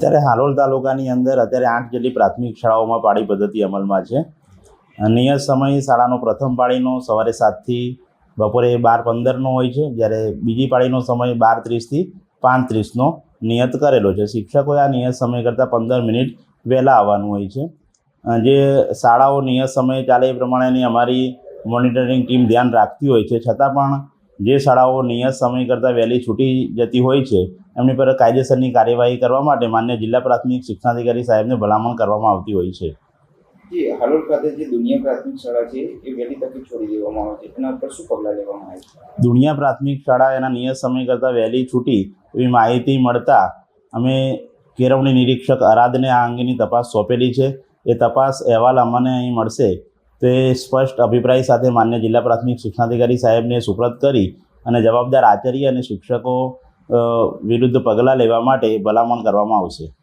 અત્યારે હાલોલ તાલુકાની અંદર અત્યારે 8 જેટલી પ્રાથમિક શાળાઓમાં પાળી પદ્ધતિ અમલમાં છે. નિયત સમય શાળાનો પ્રથમ પાળીનો સવારે 7 થી બપોરે 12:15નો હોય છે, જ્યારે બીજી પાળીનો સમય 12:30 થી 5:30નો નિયત કરેલો છે. શિક્ષકોએ આ નિયત સમય કરતાં 15 મિનિટ વહેલા આવવાનું હોય છે. જે શાળાઓ નિયત સમય ચાલે એ પ્રમાણેની અમારી મોનિટરિંગ ટીમ ધ્યાન રાખતી હોય છે, છતાં પણ જે શાળાઓ નિયત સમય કરતાં વહેલી છૂટી જતી હોય છે એમની પર કાયદેસરની કાર્યવાહી કરવા માટે માન્ય જિલ્લા પ્રાથમિક શિક્ષણાધિકારી સાહેબને ભલામણ કરવામાં આવતી હોય છે. હાલોલ ખાતે જે દુનિયા પ્રાથમિક શાળા છે એ વહેલી તકે છોડી દેવામાં આવે છે, એના ઉપર શું પગલાં લેવામાં આવે છે? દુનિયા પ્રાથમિક શાળા એના નિયત સમય કરતાં વહેલી છૂટી એવી માહિતી મળતા અમે કેળવણી નિરીક્ષક અરાદને આ અંગેની તપાસ સોંપેલી છે. એ તપાસ અહેવાલ અમને અહીં મળશે તો એ સ્પષ્ટ અભિપ્રાય સાથે માન્ય જિલ્લા પ્રાથમિક શિક્ષણાધિકારી સાહેબને સુપ્રત કરી અને જવાબદાર આચાર્ય અને શિક્ષકો વિરુદ્ધ પગલાં લેવા માટે ભલામણ કરવામાં આવશે.